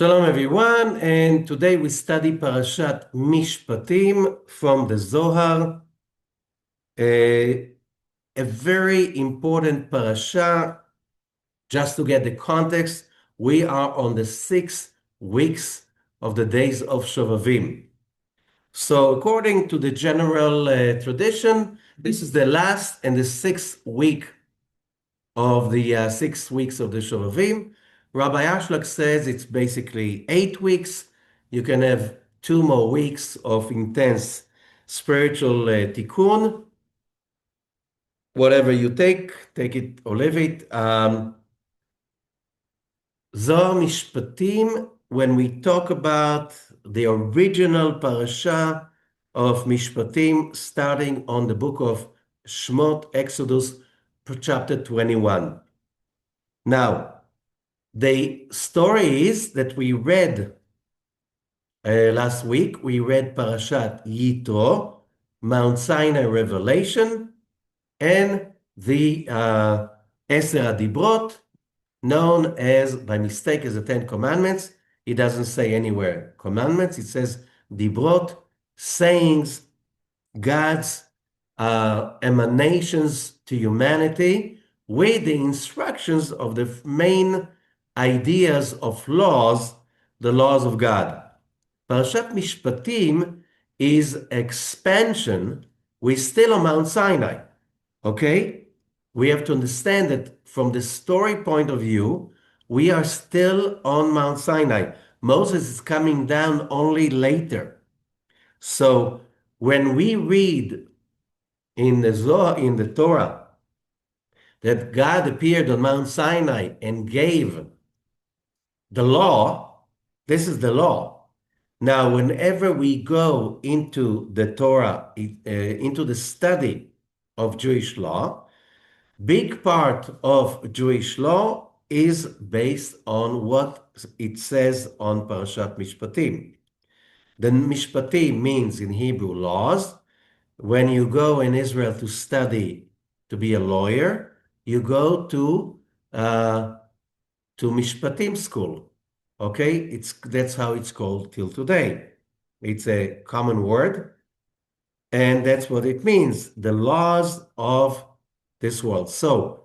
Shalom everyone, and today we study Parashat Mishpatim from the Zohar, a very important parasha. Just to get the context, we are on the 6 weeks of the Days of ShOVaVYM. So according to the general tradition, this is the last and the 6th week of the 6 weeks of the ShOVaVYM. Rabbi Ashlag says it's basically 8 weeks. You can have 2 more weeks of intense spiritual tikkun. Whatever you take it or leave it. Zohar Mishpatim, when we talk about the original parasha of Mishpatim, starting on the book of Shemot, Exodus, chapter 21. Now, the story is that we read last week, we read Parashat Yitro, Mount Sinai Revelation, and the Eser HaDibrot, known as, by mistake, as the Ten Commandments. It doesn't say anywhere commandments, it says Dibrot, sayings, God's emanations to humanity with the instructions of the main ideas of laws, the laws of God. Parashat Mishpatim is expansion. We're still on Mount Sinai, okay? We have to understand that from the story point of view, we are still on Mount Sinai. Moses is coming down only later. So when we read in the Zohar, in the Torah, that God appeared on Mount Sinai and gave the law, this is the law. Now, whenever we go into the Torah, into the study of Jewish law, big part of Jewish law is based on what it says on Parashat Mishpatim. The Mishpatim means in Hebrew laws. When you go in Israel to study to be a lawyer, you go to Mishpatim school. Okay, that's how it's called till today. It's a common word, and that's what it means, the laws of this world. So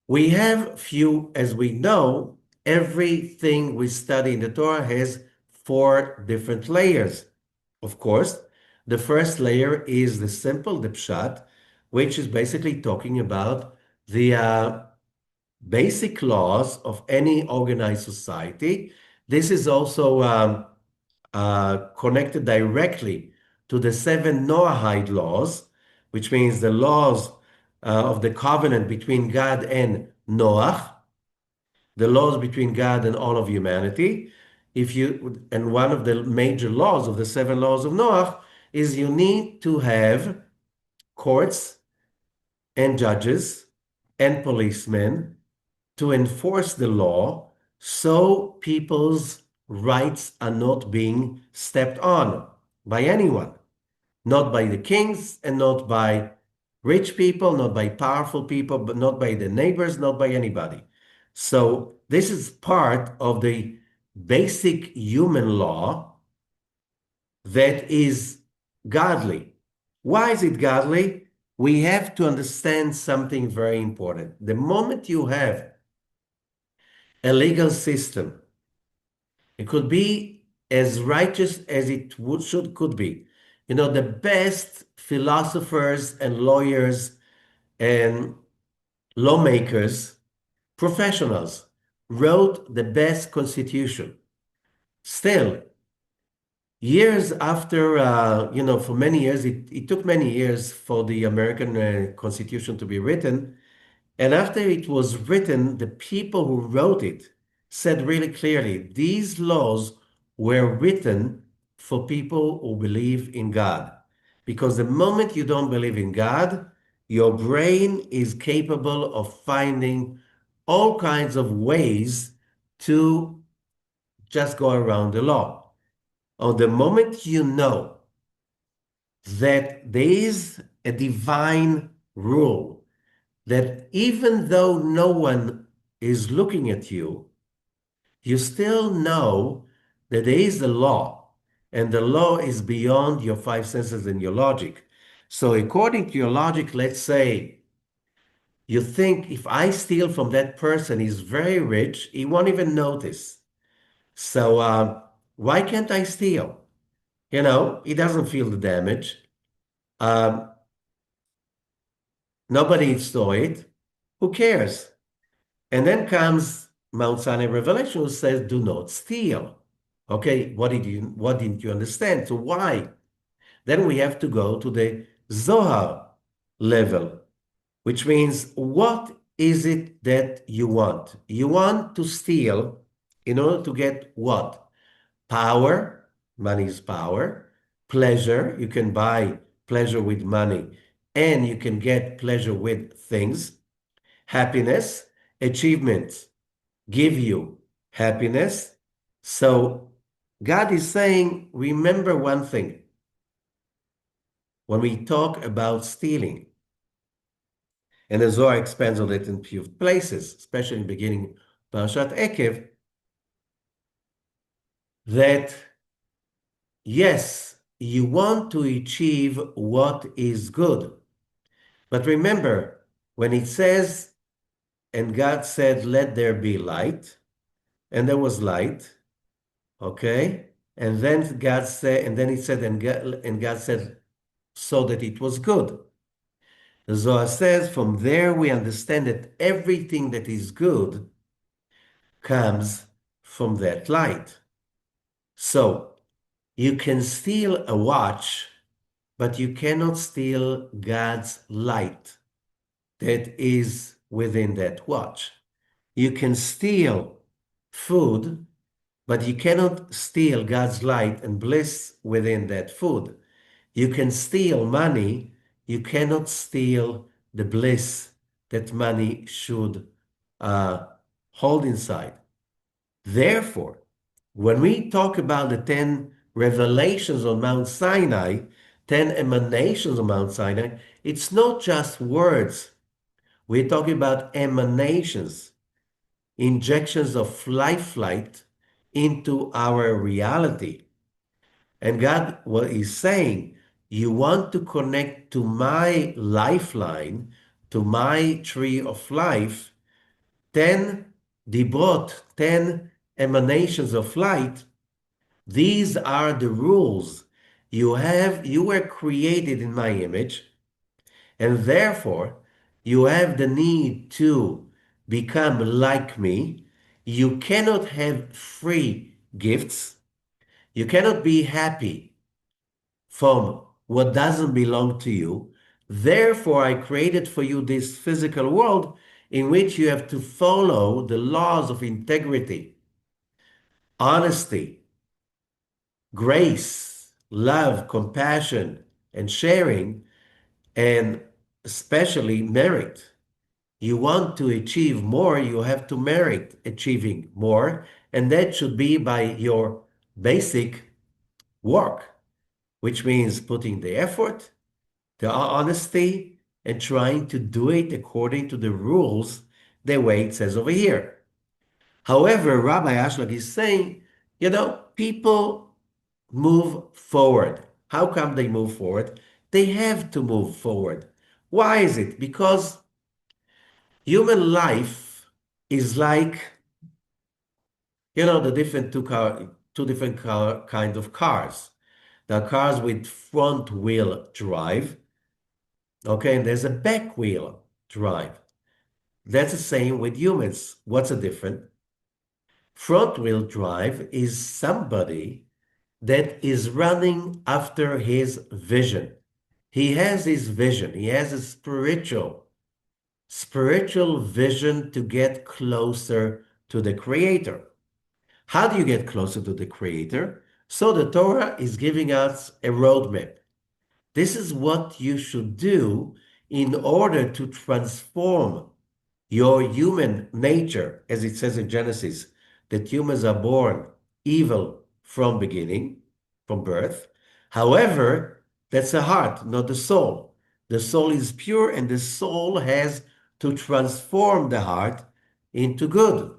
we have few, as we know, everything we study in the Torah has 4 different layers. Of course, the first layer is the simple, the pshat, which is basically talking about the basic laws of any organized society. This is also connected directly to the 7 Noahide laws, which means the laws of the covenant between God and Noah, the laws between God and all of humanity. And one of the major laws of the 7 laws of Noah is you need to have courts and judges and policemen to enforce the law so people's rights are not being stepped on by anyone, not by the kings and not by rich people, not by powerful people, but not by the neighbors, not by anybody. So this is part of the basic human law that is godly. Why is it godly? We have to understand something very important. The moment you have a legal system, it could be as righteous as it could be. You know, the best philosophers and lawyers and lawmakers, professionals, wrote the best constitution. Still, years after, for many years, it took many years for the American Constitution to be written. And after it was written, the people who wrote it said really clearly, these laws were written for people who believe in God. Because the moment you don't believe in God, your brain is capable of finding all kinds of ways to just go around the law. Or the moment you know that there is a divine rule, that even though no one is looking at you, you still know that there is a law, and the law is beyond your five senses and your logic. So according to your logic, let's say you think if I steal from that person, he's very rich, he won't even notice. So why can't I steal? He doesn't feel the damage. Um, Nobody saw it. Who cares? And then comes Mount Sinai Revelation, who says, "Do not steal." Okay, what didn't you understand? So why? Then we have to go to the Zohar level, which means what is it that you want? You want to steal in order to get what? Power, money is power. Pleasure, you can buy pleasure with money, and you can get pleasure with things. Happiness, achievements give you happiness. So God is saying, remember one thing. When we talk about stealing, and the Zohar expands on it in a few places, especially in the beginning, Parshat Ekev, that yes, you want to achieve what is good. But remember, when it says, and God said, let there be light, and there was light, okay? And then God said, and then it said, and God said, so that it was good. The Zohar says, from there we understand that everything that is good comes from that light. So you can steal a watch, but you cannot steal God's light that is within that watch. You can steal food, but you cannot steal God's light and bliss within that food. You can steal money, you cannot steal the bliss that money should uh, hold inside. Therefore, when we talk about the 10 revelations on Mount Sinai, 10 emanations on Mount Sinai, it's not just words. We're talking about emanations, injections of life flight into our reality. And God, what He's saying, you want to connect to my lifeline, to my tree of life, 10 dibot, 10 emanations of light. These are the rules. You were created in my image, and therefore you have the need to become like me. You cannot have free gifts. You cannot be happy from what doesn't belong to you. Therefore, I created for you this physical world in which you have to follow the laws of integrity, honesty, grace, love, compassion, and sharing, and especially merit. You want to achieve more, you have to merit achieving more, and that should be by your basic work, which means putting the effort, the honesty, and trying to do it according to the rules the way it says over here. However, Rabbi Ashlag is saying, people move forward. How come they move forward? They have to move forward. Why is it? Because human life is like, the two different kind of cars. There are cars with front wheel drive, okay, and there's a back wheel drive. That's the same with humans. What's the difference? Front wheel drive is somebody that is running after his vision. He has his vision. He has a spiritual vision to get closer to the Creator. How do you get closer to the Creator? So the Torah is giving us a roadmap. This is what you should do in order to transform your human nature, as it says in Genesis, that humans are born evil from beginning, from birth. However, that's the heart, not the soul. The soul is pure, and the soul has to transform the heart into good.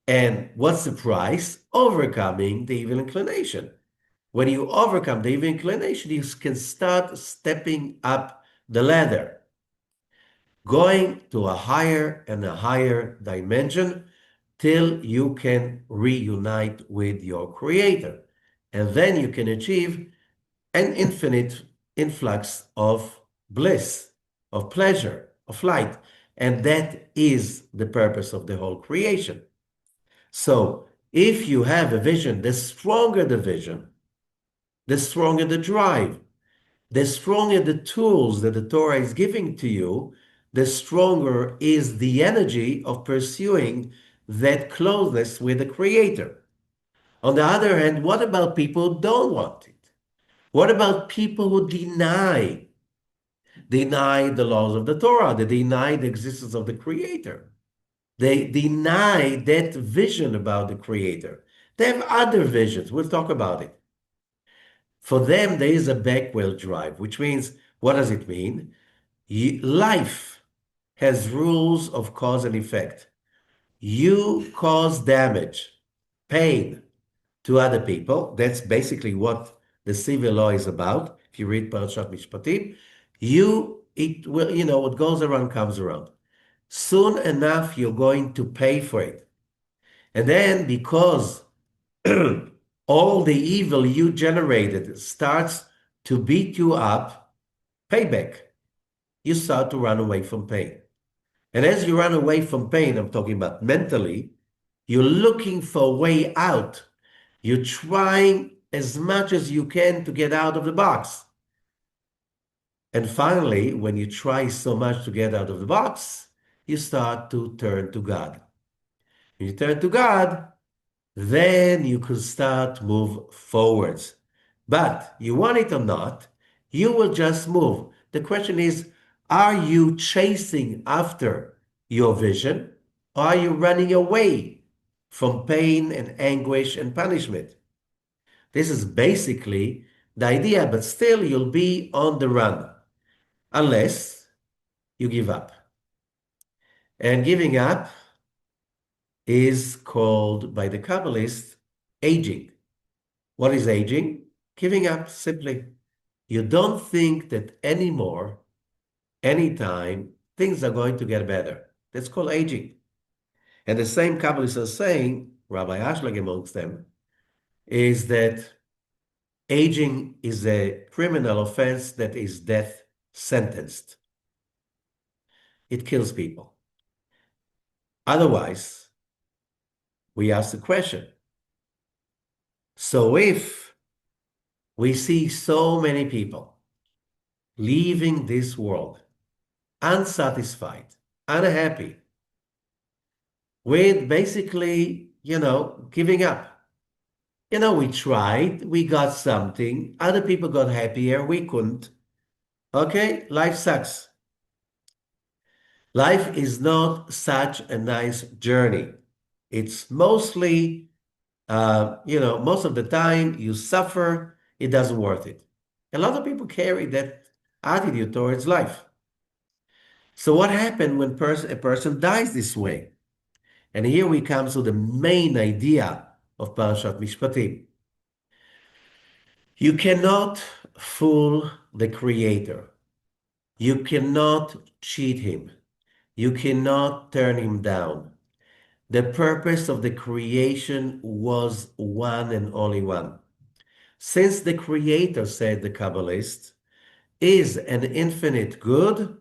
And what's the price? Overcoming the evil inclination. When you overcome the evil inclination, you can start stepping up the ladder, going to a higher and a higher dimension till you can reunite with your creator. And then you can achieve an infinite influx of bliss, of pleasure, of light. And that is the purpose of the whole creation. So if you have a vision, the stronger the vision, the stronger the drive, the stronger the tools that the Torah is giving to you, the stronger is the energy of pursuing that closeness with the Creator. On the other hand, what about people who don't want it? What about people who deny the laws of the Torah? They deny the existence of the Creator. They deny that vision about the Creator. They have other visions. We'll talk about it. For them, there is a backwheel drive, which means, what does it mean? Life has rules of cause and effect. You cause damage, pain to other people. That's basically what the civil law is about. If you read Parshat Mishpatim, it will, what goes around comes around. Soon enough, you're going to pay for it. And then because all the evil you generated starts to beat you up, payback. You start to run away from pain. And as you run away from pain, I'm talking about mentally, you're looking for a way out. You're trying as much as you can to get out of the box. And finally, when you try so much to get out of the box, you start to turn to God. When you turn to God, then you can start move forwards. But you want it or not, you will just move. The question is, are you chasing after your vision, or are you running away from pain and anguish and punishment? This is basically the idea, but still you'll be on the run unless you give up. And giving up is called by the Kabbalists aging. What is aging? Giving up, simply. You don't think that anymore, anytime, things are going to get better. That's called aging. And the same Kabbalists are saying, Rabbi Ashlag amongst them, is that aging is a criminal offense that is death sentenced. It kills people. Otherwise, we ask the question, so if we see so many people leaving this world unsatisfied, unhappy, with basically, giving up. We tried, we got something, other people got happier, we couldn't. Okay, life sucks. Life is not such a nice journey. It's mostly, most of the time you suffer, it doesn't worth it. A lot of people carry that attitude towards life. So what happened when a person dies this way? And here we come to the main idea of Parshat Mishpatim. You cannot fool the Creator. You cannot cheat him. You cannot turn him down. The purpose of the creation was one and only one. Since the Creator, said the Kabbalist, is an infinite good,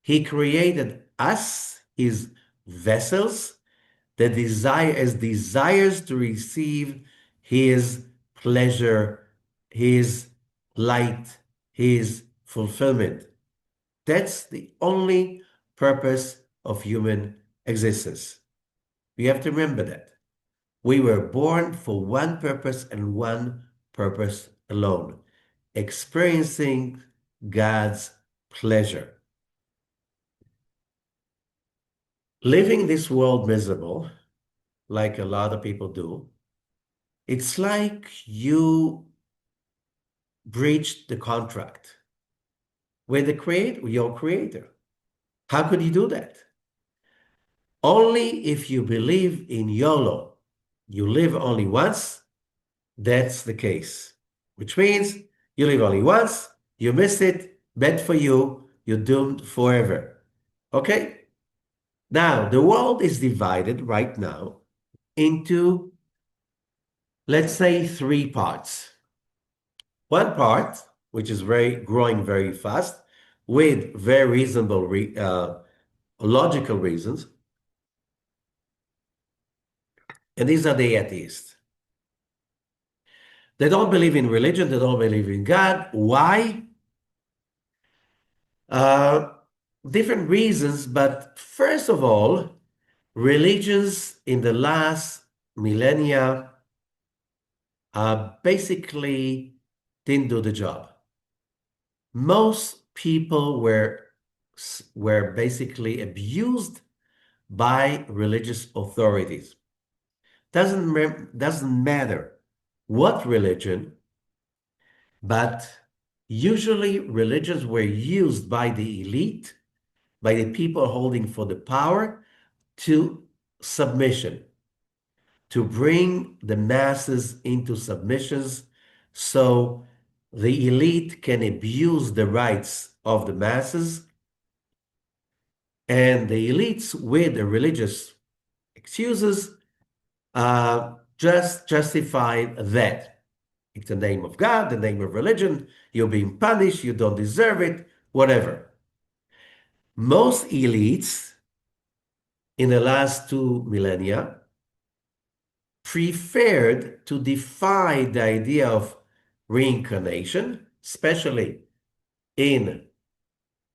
he created us, his vessels, that desires to receive his pleasure, his light, his fulfillment. That's the only purpose of human existence. We have to remember that. We were born for one purpose and one purpose alone, experiencing God's pleasure. Living this world miserable, like a lot of people do, it's like you breached the contract with your creator. How could you do that? Only if you believe in YOLO, you live only once, that's the case. Which means you live only once, you missed it, bad for you, you're doomed forever. Okay? Now, the world is divided right now into, let's say, three parts. One part, which is growing very fast, with very reasonable, logical reasons, and these are the atheists. They don't believe in religion, they don't believe in God. Why? Uh, Different reasons, but first of all, religions in the last millennia basically didn't do the job. Most people were basically abused by religious authorities. Doesn't matter what religion, but usually religions were used by the elite, by the people holding for the power, to submission, to bring the masses into submissions so the elite can abuse the rights of the masses, and the elites with the religious excuses just justify that. It's the name of God, the name of religion, you're being punished, you don't deserve it, whatever. Most elites in the last 2 millennia preferred to defy the idea of reincarnation, especially in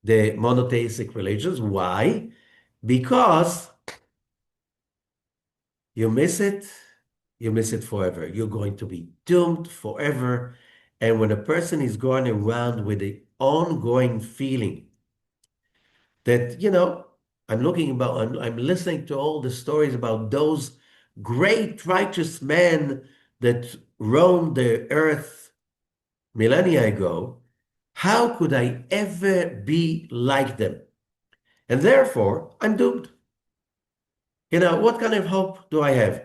the monotheistic religions. Why? Because you miss it forever. You're going to be doomed forever. And when a person is going around with the ongoing feeling that, I'm listening to all the stories about those great righteous men that roamed the earth millennia ago. How could I ever be like them? And therefore, I'm doomed. What kind of hope do I have?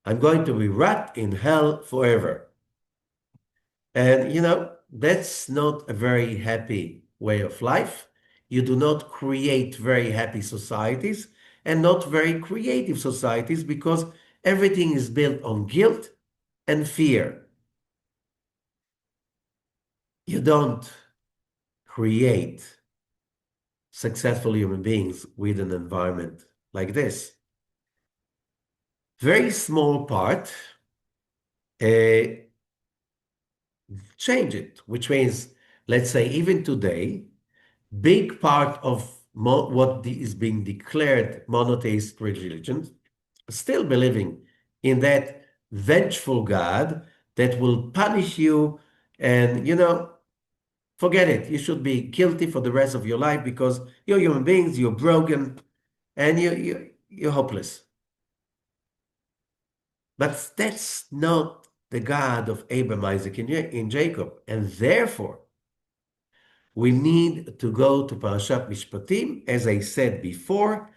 I'm going to be wrapped in hell forever. And, that's not a very happy way of life. You do not create very happy societies and not very creative societies because everything is built on guilt and fear. You don't create successful human beings with an environment like this. Very small part, change it, which means, let's say, even today, big part of what is being declared monotheist religions still believing in that vengeful God that will punish you and, forget it. You should be guilty for the rest of your life because you're human beings, you're broken, and you're hopeless. But that's not the God of Abraham, Isaac, and Jacob. And therefore, we need to go to Parshat Mishpatim. As I said before,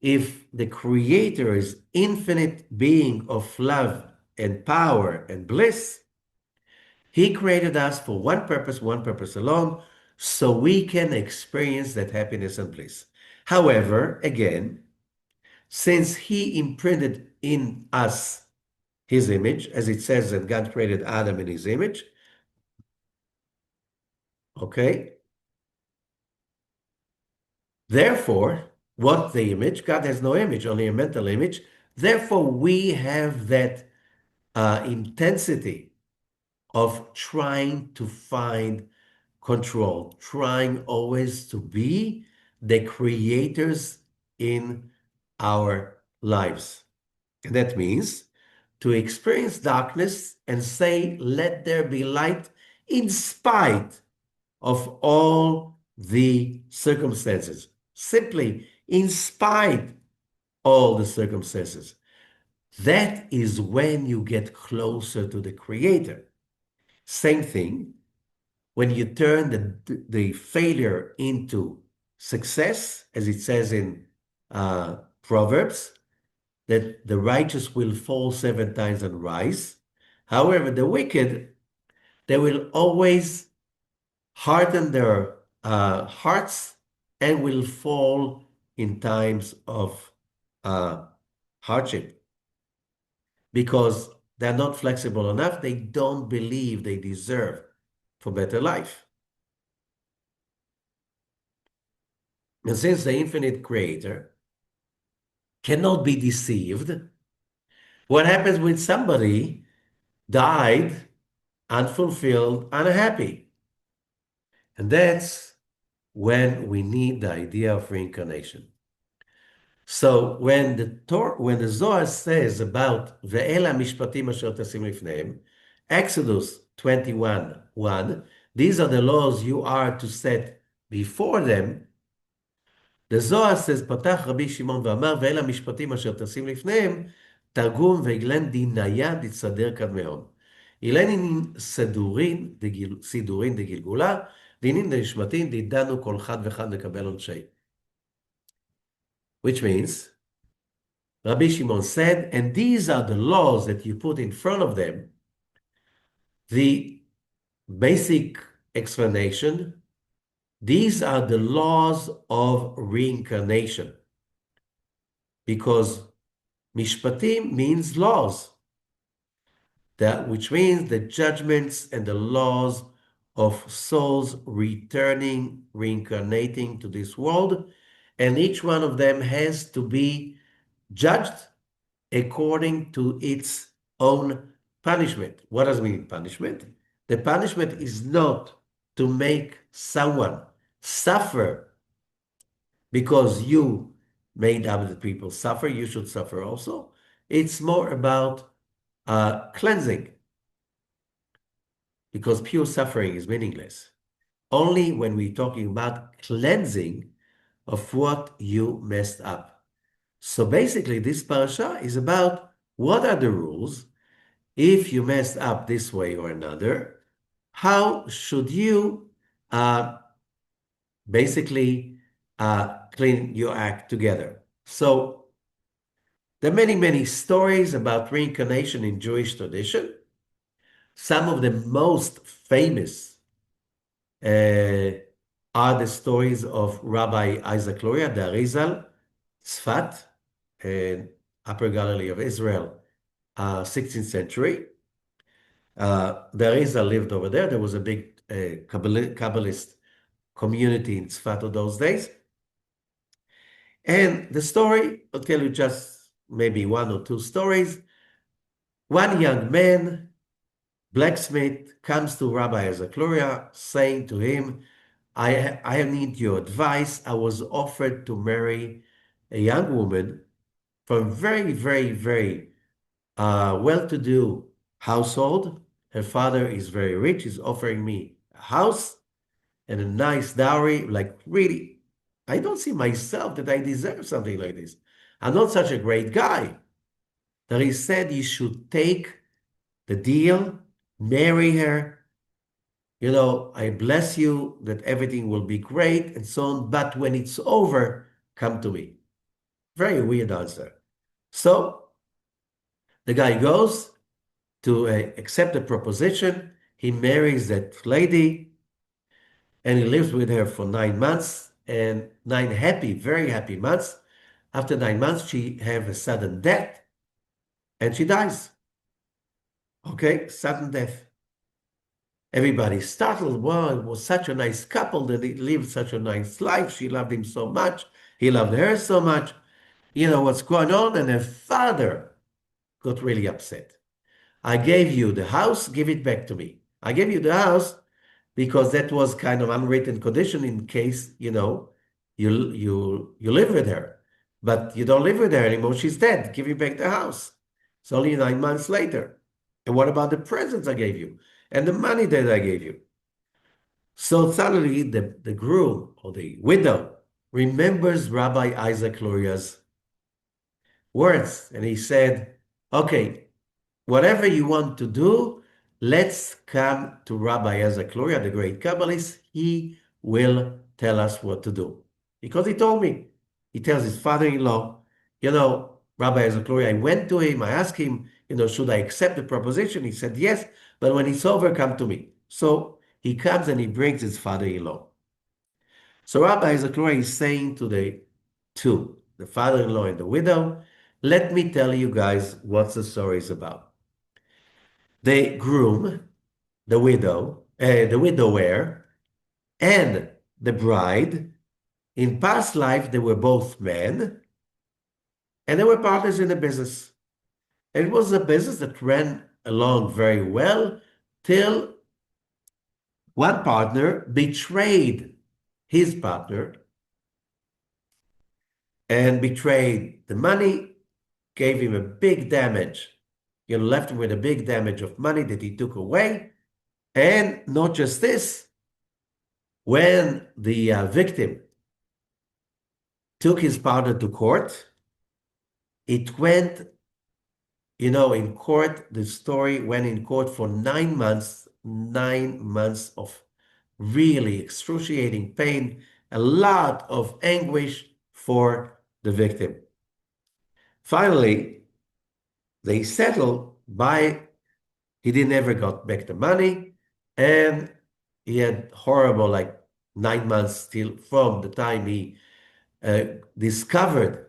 if the Creator is infinite being of love and power and bliss, He created us for one purpose alone, so we can experience that happiness and bliss. However, again, since He imprinted in us His image, as it says that God created Adam in His image, okay? Therefore, what the image? God has no image, only a mental image. Therefore, we have that intensity of trying to find control, trying always to be the creators in our lives. And that means to experience darkness and say, let there be light in spite of all the circumstances. Simply in spite all the circumstances. That is when you get closer to the Creator. Same thing when you turn the failure into success, as it says in Proverbs that the righteous will fall 7 times and rise. However, the wicked, they will always harden their hearts and will fall in times of uh, hardship because they're not flexible enough. They don't believe they deserve for better life. And since the infinite creator cannot be deceived, what happens when somebody died unfulfilled, unhappy? And that's when we need the idea of reincarnation. So when the Zohar says about Ve'ela Mishpatim asher tasim lifneim, Exodus 21:1, these are the laws you are to set before them. The Zohar says, פתח רבי שמעון ואמר, ואלה המשפטים אשר תשים לפניהם, תרגום ואילן דיניה דתסדר קדמהם. אילן סידורין דגלגולה, דינין דנשמתין, דידנו כל אחד ואחד לקבל עונשי. Which means, Rabbi Shimon said, and these are the laws that you put in front of them. The basic explanation, these are the laws of reincarnation. Because Mishpatim means laws, which means the judgments and the laws of souls returning, reincarnating to this world, and each one of them has to be judged according to its own punishment. What does it mean, punishment? The punishment is not to make someone suffer because you made other people suffer, you should suffer also. It's more about cleansing, because pure suffering is meaningless. Only when we're talking about cleansing of what you messed up. So basically, this parasha is about what are the rules if you messed up this way or another. How should you basically clean your act together? So there are many, many stories about reincarnation in Jewish tradition. Some of the most famous are the stories of Rabbi Isaac Luria, the Arizal, Tzfat, Upper Galilee of Israel, 16th century. The Arizal lived over there. There was a big Kabbalist community in Tzfat of those days. And the story, I'll tell you just maybe one or two stories. One young man, blacksmith, comes to Rabbi Isaac Luria saying to him, I need your advice. I was offered to marry a young woman from very, very, very well-to-do household. Her father is very rich. He's offering me a house and a nice dowry. Like, really, I don't see myself that I deserve something like this. I'm not such a great guy. That he said you should take the deal, marry her. You know, I bless you that everything will be great and so on. But when it's over, come to me. Very weird answer. So the guy goes to accept the proposition. He marries that lady and he lives with her for 9 months, and 9 happy, very happy months. After 9 months, she have a sudden death and she dies. Okay, sudden death. Everybody's startled. Wow, it was such a nice couple that they lived such a nice life. She loved him so much. He loved her so much. You know what's going on? And her father got really upset. I gave you the house, give it back to me. I gave you the house because that was kind of unwritten condition in case, you know, you live with her. But you don't live with her anymore. She's dead. Give me back the house. It's only 9 months later. And what about the presents I gave you? And the money that I gave you? So suddenly the groom or the widow remembers Rabbi Isaac Luria's words. And he said, okay, whatever you want to do, let's come to Rabbi Isaac Luria, the great Kabbalist. He will tell us what to do. Because he told me. He tells his father-in-law, Rabbi Zakloria, I went to him, I asked him, should I accept the proposition? He said, yes, but when it's over, come to me. So he comes and he brings his father-in-law. So Rabbi Zakloria is saying to the two, the father-in-law and the widow, let me tell you guys what the story is about. The groom, the widower, and the bride, in past life, they were both men, and they were partners in the business. It was a business that ran along very well till one partner betrayed his partner and betrayed the money, gave him a big damage, left him with a big damage of money that he took away. And not just this, when the victim took his partner to court, it went, in court, the story went in court for 9 months of really excruciating pain, a lot of anguish for the victim. Finally, they settled he didn't ever got back the money, and he had horrible, like 9 months still from the time he discovered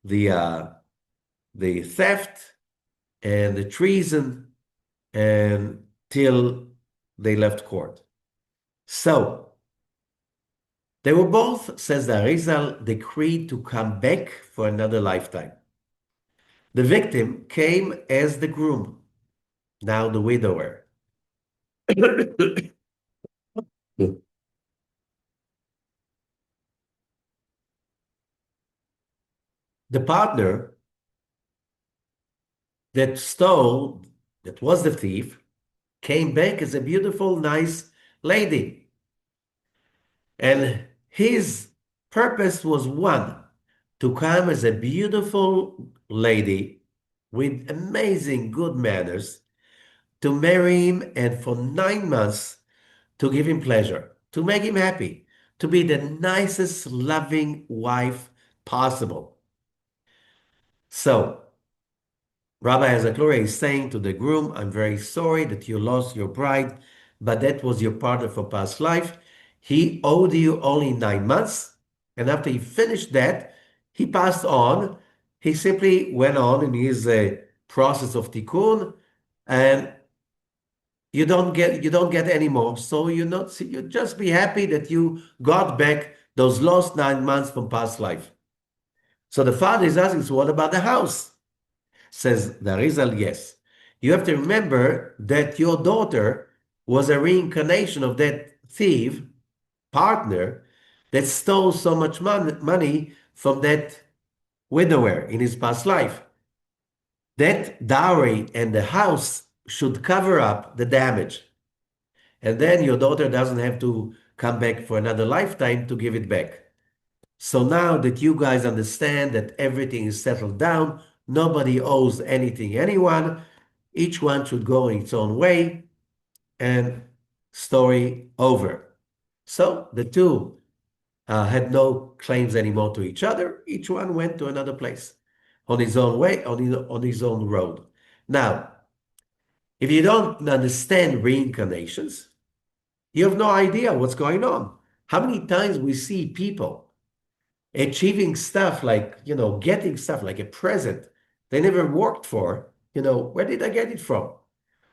the theft and the treason and till they left court. So they were both, says the Arizal, decreed to come back for another lifetime. The victim came as the groom, now the widower. The partner that stole, that was the thief, came back as a beautiful, nice lady. And his purpose was one, to come as a beautiful lady with amazing good manners, to marry him, and for 9 months to give him pleasure, to make him happy, to be the nicest, loving wife possible. So Rabbi Zakloria is saying to the groom, I'm very sorry that you lost your bride, but that was your partner for past life. He owed you only 9 months. And after he finished that, he passed on. He simply went on in his process of tikkun, and you don't get any more. So you just be happy that you got back those lost 9 months from past life. So the father is asking, so what about the house? Says the Arizal, yes. You have to remember that your daughter was a reincarnation of that thief partner that stole so much money from that widower in his past life. That dowry and the house should cover up the damage. And then your daughter doesn't have to come back for another lifetime to give it back. So now that you guys understand that everything is settled down, nobody owes anything anyone, each one should go in its own way, and story over. So the two had no claims anymore to each other. Each one went to another place on his own way, on his own road. Now, if you don't understand reincarnations, you have no idea what's going on. How many times we see people achieving stuff like, getting stuff like a present they never worked for, where did I get it from?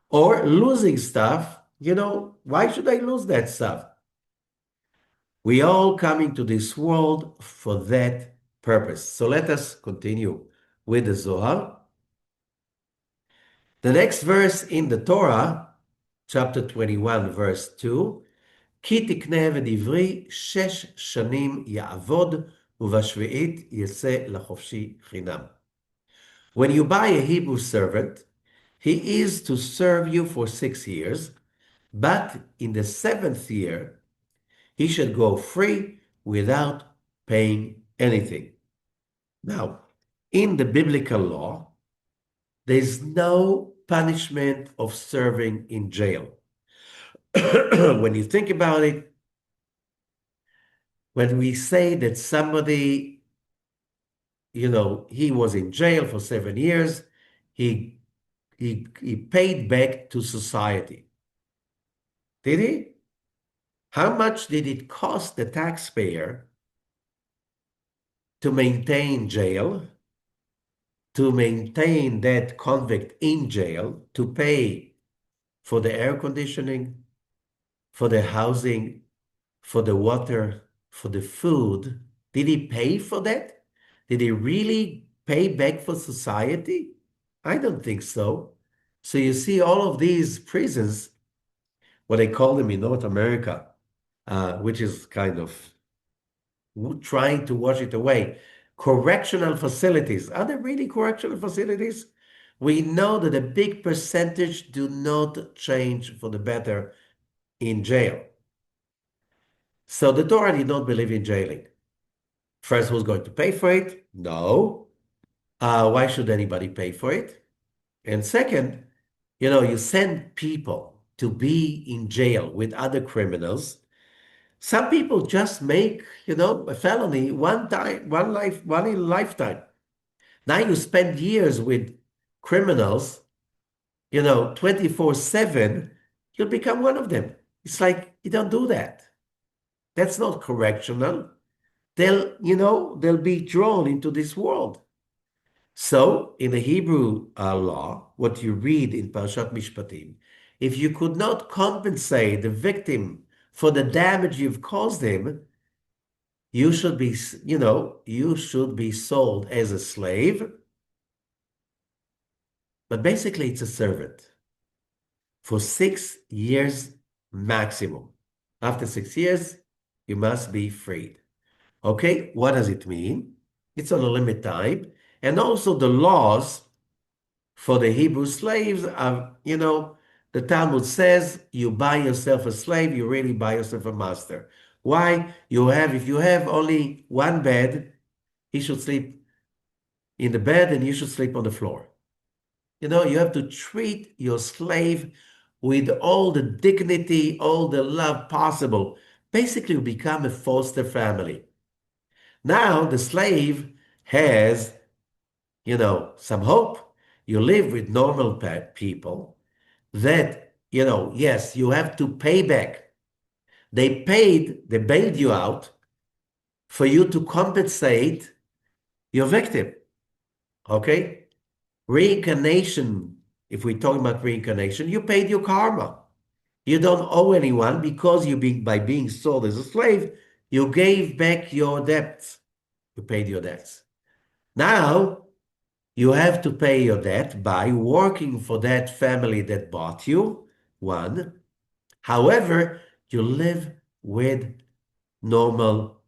Or losing stuff, why should I lose that stuff? We all come into this world for that purpose. So let us continue with the Zohar. The next verse in the Torah, chapter 21, verse 2, כי תקנה ודברי 6 שנים יעבוד ובשביעית יצא לחופשי חינם. When you buy a Hebrew servant, he is to serve you for 6 years, but in the 7th year, he should go free without paying anything. Now, in the biblical law, there's no punishment of serving in jail. When you think about it, when we say that somebody he was in jail for 7 years. He he paid back to society. Did he? How much did it cost the taxpayer to maintain jail, to maintain that convict in jail, to pay for the air conditioning, for the housing, for the water, for the food? Did he pay for that? Did he really pay back for society? I don't think so. So you see all of these prisons, what they call them in North America, which is kind of trying to wash it away. Correctional facilities. Are there really correctional facilities? We know that a big percentage do not change for the better in jail. So the Torah did not believe in jailing. First, who's going to pay for it? No. Why should anybody pay for it? And second, you send people to be in jail with other criminals. Some people just make, a felony one time, one in a lifetime. Now you spend years with criminals, 24/7, you'll become one of them. It's like you don't do that. That's not correctional. They'll be drawn into this world. So in the Hebrew law, what you read in Parshat Mishpatim, if you could not compensate the victim for the damage you've caused him, you should be, you should be sold as a slave, but basically it's a servant for 6 years maximum. After 6 years, you must be freed. Okay, what does it mean? It's on a limit time. And also the laws for the Hebrew slaves are, the Talmud says you buy yourself a slave, you really buy yourself a master. Why? If you have only one bed, he should sleep in the bed and you should sleep on the floor. You have to treat your slave with all the dignity, all the love possible. Basically, you become a foster family. Now the slave has, some hope. You live with normal people that, yes, you have to pay back. They bailed you out for you to compensate your victim. Okay? Reincarnation, if we talk about reincarnation, you paid your karma. You don't owe anyone because by being sold as a slave, you gave back your debts. You paid your debts. Now, you have to pay your debt by working for that family that bought you, one. However, you live with normal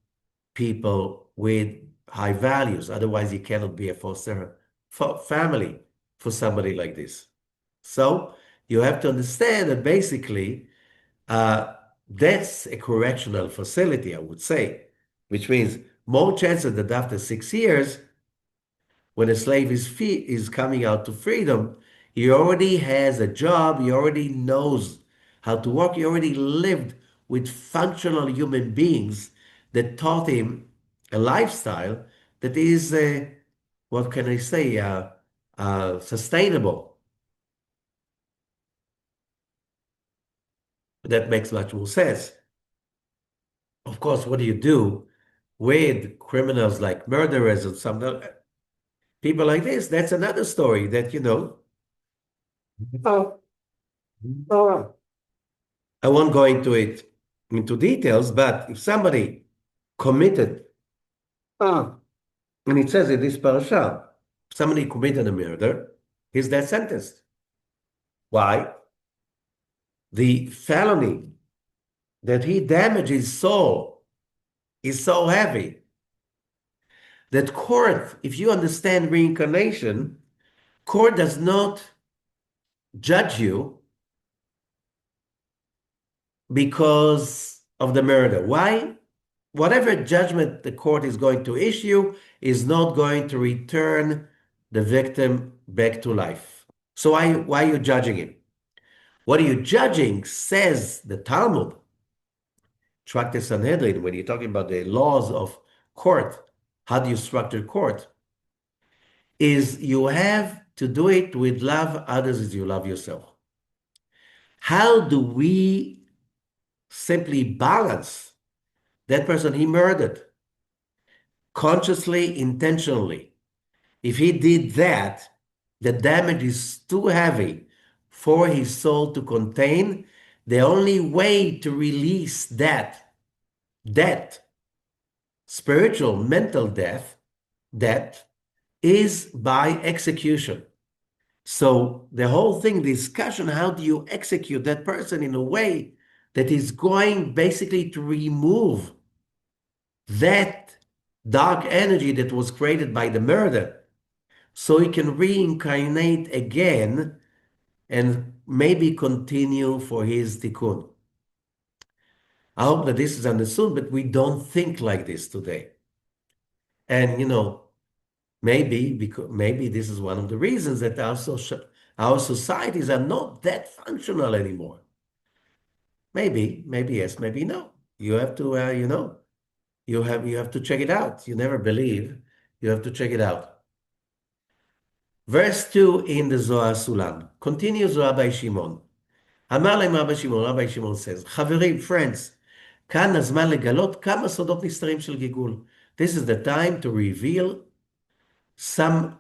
people with high values. Otherwise, you cannot be a foster family for somebody like this. So you have to understand that basically that's a correctional facility, I would say, which means more chances that after 6 years, when a slave is coming out to freedom, he already has a job, he already knows how to work, he already lived with functional human beings that taught him a lifestyle that is, what can I say, sustainable. That makes much more sense. Of course, what do you do with criminals like murderers and some people like this? That's another story that, oh, oh, I won't go into details, but if somebody committed, uh, and it says in this parasha, somebody committed a murder, he's death sentenced. Why? The felony that he damaged his soul is so heavy that court, if you understand reincarnation, court does not judge you because of the murder. Why? Whatever judgment the court is going to issue is not going to return the victim back to life. So why are you judging him? What are you judging, says the Talmud, Tractate Sanhedrin, when you're talking about the laws of court, how do you structure court? is you have to do it with love others as you love yourself. How do we simply balance that person he murdered consciously, intentionally? If he did that, the damage is too heavy for his soul to contain. The only way to release that spiritual, mental death is by execution. So the whole thing, discussion, how do you execute that person in a way that is going basically to remove that dark energy that was created by the murder so he can reincarnate again and maybe continue for his tikkun. I hope that this is understood, but we don't think like this today. And maybe this is one of the reasons that our societies are not that functional anymore. Maybe yes, maybe no. You have to, you have to check it out. You never believe. You have to check it out. Verse 2 in the Zohar Sulam. Continues Rabbi Shimon. אמר להם רבי שמעון says, חברים, friends, כאן הזמן לגלות כמה סודות נסתרים של גיגול. This is the time to reveal some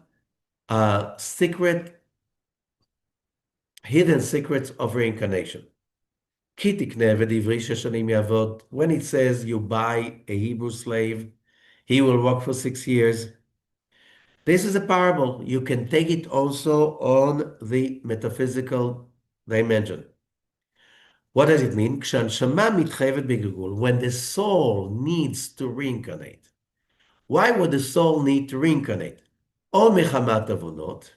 hidden secrets of reincarnation. כי תקנה ודברי 6 שנים יעבוד. When it says you buy a Hebrew slave, he will work for 6 years. This is a parable. You can take it also on the metaphysical dimension. What does it mean? כשהנשמה מתחייבת בגלגול, when the soul needs to reincarnate. Why would the soul need to reincarnate? או מחמת עוונות,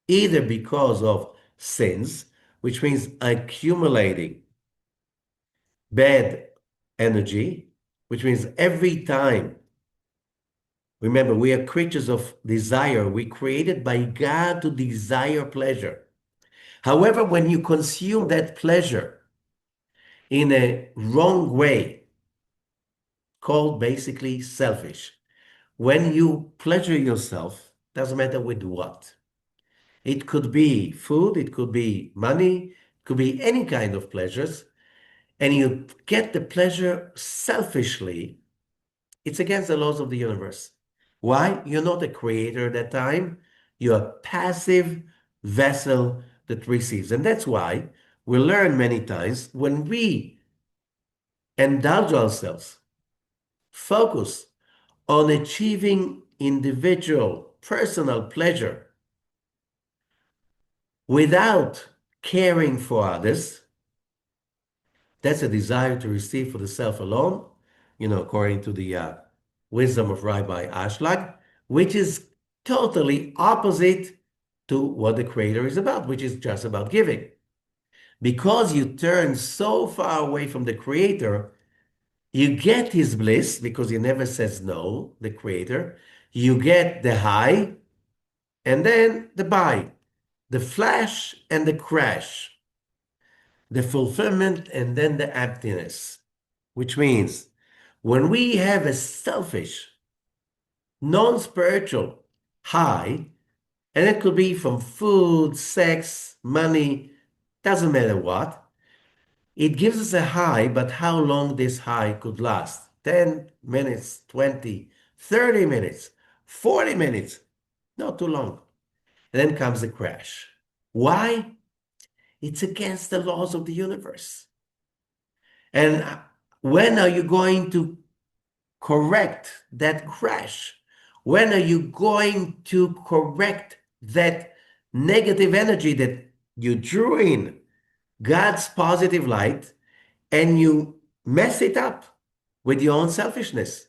either because of sins, which means accumulating bad energy, which means every time, remember, we are creatures of desire. We created by God to desire pleasure. However, when you consume that pleasure in a wrong way, called basically selfish, when you pleasure yourself, doesn't matter with what. It could be food, it could be money, it could be any kind of pleasures, and you get the pleasure selfishly, it's against the laws of the universe. Why? You're not a creator at that time. You're a passive vessel that receives. And that's why we learn many times when we indulge ourselves, focus on achieving individual, personal pleasure without caring for others, that's a desire to receive for the self alone, according to the wisdom of Rabbi Ashlag, which is totally opposite to what the Creator is about, which is just about giving. Because you turn so far away from the Creator, you get his bliss because he never says no, the Creator. You get the high and then the buy, the flash and the crash, the fulfillment and then the emptiness, which means when we have a selfish, non-spiritual high, and it could be from food, sex, money, doesn't matter what, it gives us a high, but how long this high could last? 10 minutes, 20, 30 minutes, 40 minutes, not too long. And then comes the crash. Why? It's against the laws of the universe. And when are you going to correct that crash? When are you going to correct that negative energy that you drew in God's positive light and you mess it up with your own selfishness?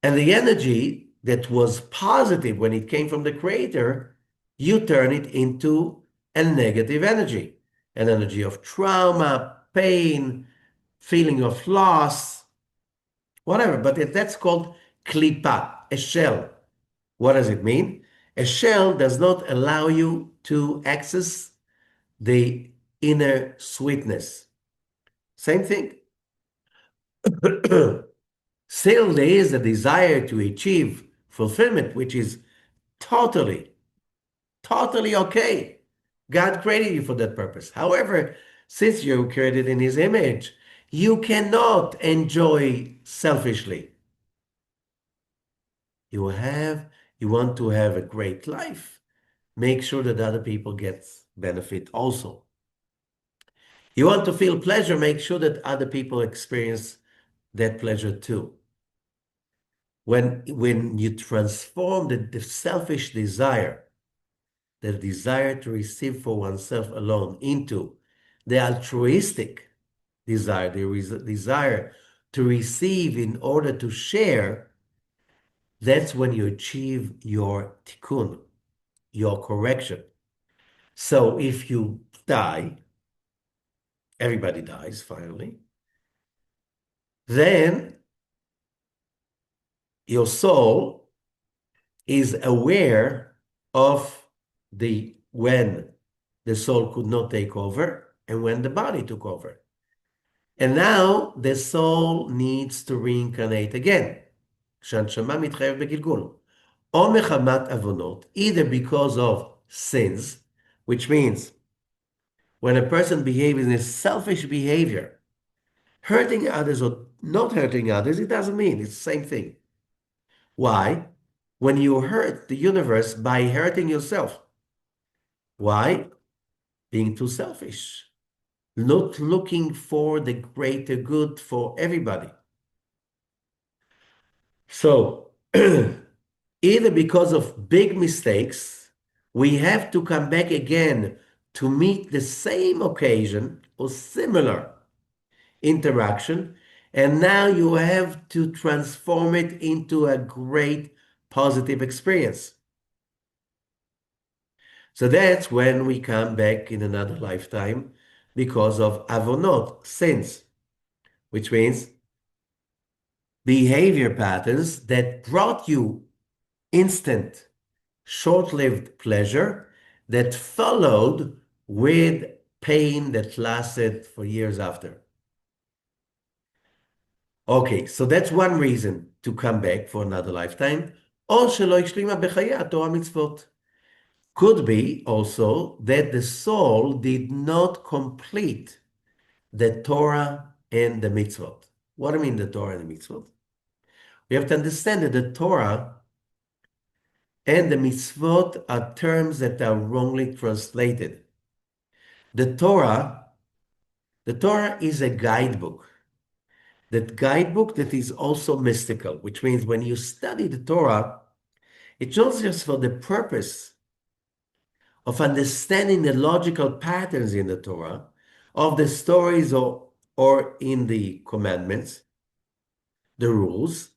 And the energy that was positive when it came from the Creator, you turn it into a negative energy, an energy of trauma, pain, feeling of loss, whatever. But that's called klipa, a shell. What does it mean? A shell does not allow you to access the inner sweetness. Same thing. Still, there is a desire to achieve fulfillment, which is totally, totally okay. God created you for that purpose. However, since you're created in his image, you cannot enjoy selfishly. You have, you want to have a great life. Make sure that other people get benefit also. You want to feel pleasure, make sure that other people experience that pleasure too. When you transform the selfish desire, the desire to receive for oneself alone, into the altruistic desire, the desire to receive in order to share, that's when you achieve your tikkun, your correction. So if you die, everybody dies finally, then your soul is aware of the when the soul could not take over and when the body took over. And now the soul needs to reincarnate again. שהנשמה מתחייבת בגלגול. או מחמת עוונות, either because of sins, which means when a person behaves in a selfish behavior, hurting others or not hurting others, it doesn't mean, it's the same thing. Why? When you hurt the universe by hurting yourself. Why? Being too selfish, not looking for the greater good for everybody. So, either because of big mistakes, we have to come back again to meet the same occasion or similar interaction, and now you have to transform it into a great positive experience. So that's when we come back in another lifetime because of avonot, sins, which means behavior patterns that brought you instant, short-lived pleasure that followed with pain that lasted for years after. Okay, so that's one reason to come back for another lifetime. או שלא השלימה בחייה התורה מצוות. Could be also that the soul did not complete the Torah and the mitzvot. What do I mean the Torah and the mitzvot? We have to understand that the Torah and the mitzvot are terms that are wrongly translated. The Torah is a guidebook. That guidebook that is also mystical, which means when you study the Torah, it's not just for the purpose of understanding the logical patterns in the Torah, of the stories or in the commandments, the rules.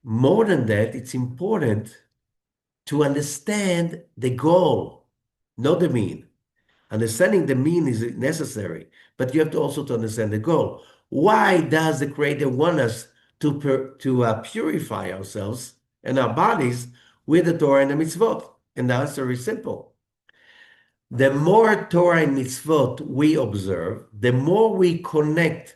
More than that, it's important to understand the goal, not the mean. Understanding the mean is necessary, but you have to also to understand the goal. Why does the Creator want us to purify ourselves and our bodies with the Torah and the mitzvot? And the answer is simple. The more Torah and mitzvot we observe, the more we connect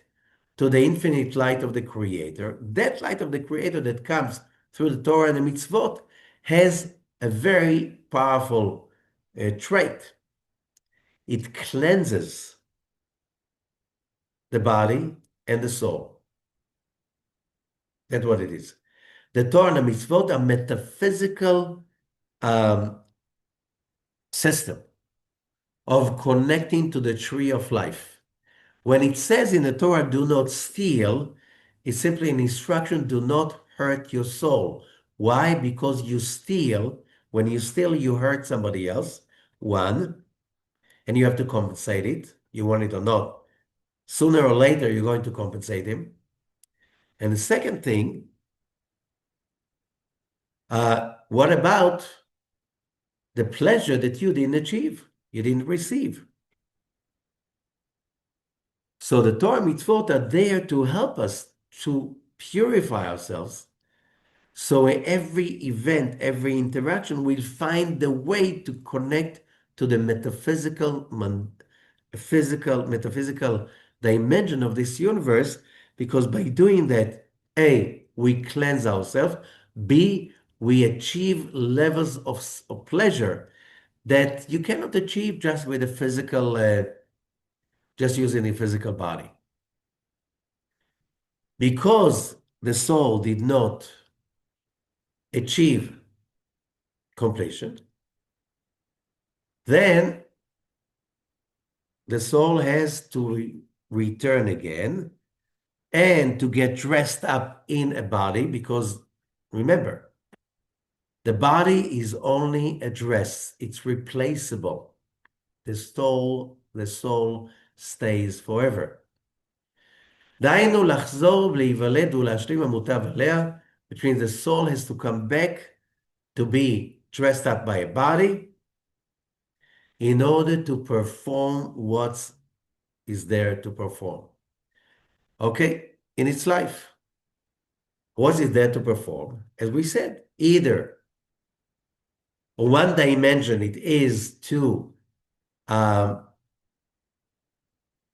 to the infinite light of the Creator. That light of the Creator that comes through the Torah and the mitzvot has a very powerful trait. It cleanses the body and the soul. That's what it is. The Torah and the mitzvot are metaphysical system of connecting to the tree of life. When it says in the Torah, do not steal, it's simply an instruction, do not hurt your soul. Why? Because you steal. When you steal, you hurt somebody else, one, and you have to compensate it. You want it or not. Sooner or later, you're going to compensate him. And the second thing, what about the pleasure that you didn't achieve, you didn't receive? So the Torah mitzvot are there to help us to purify ourselves. So every event, every interaction, we'll find the way to connect to the metaphysical dimension of this universe, because by doing that, A, we cleanse ourselves, B, we achieve levels of pleasure that you cannot achieve just with a physical, just using a physical body. Because the soul did not achieve completion, then the soul has to return again and to get dressed up in a body, because remember, the body is only a dress, it's replaceable. The soul stays forever. דהיינו לחזור ולהיוולד ולהשלים המוטב עליה, which means the soul has to come back to be dressed up by a body in order to perform what is there to perform. Okay? In its life. What is there to perform? As we said, either on one dimension, it is to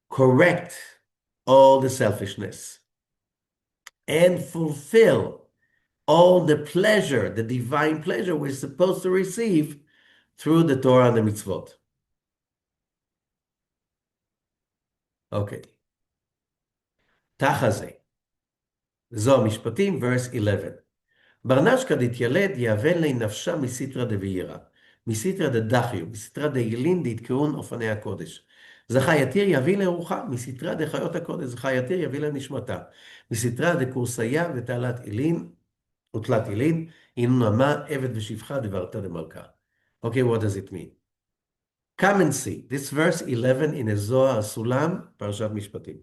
correct all the selfishness and fulfill all the pleasure, the divine pleasure we're supposed to receive through the Torah and the mitzvot. Okay. תחזה. זו משפטים, verse 11. ברנשקא דתיילד יאבן לי נפשה מסיתרא דבהירא, מסיתרא דדחיו, מסיתרא דאילין דתקעון אופני הקודש. זכה יתיר יביא לרוחה, מסיתרא דחיות הקודש, זכה יתיר יביא לנשמתה, מסיתרא דקורסיה ותעלת אילין, ותלת אילין, הנו נמה עבד ושפחה דברתא דמלכה. Okay, what does it mean? Come and see. This verse 11 in a Zohar Sulam, Parshat Mishpatim.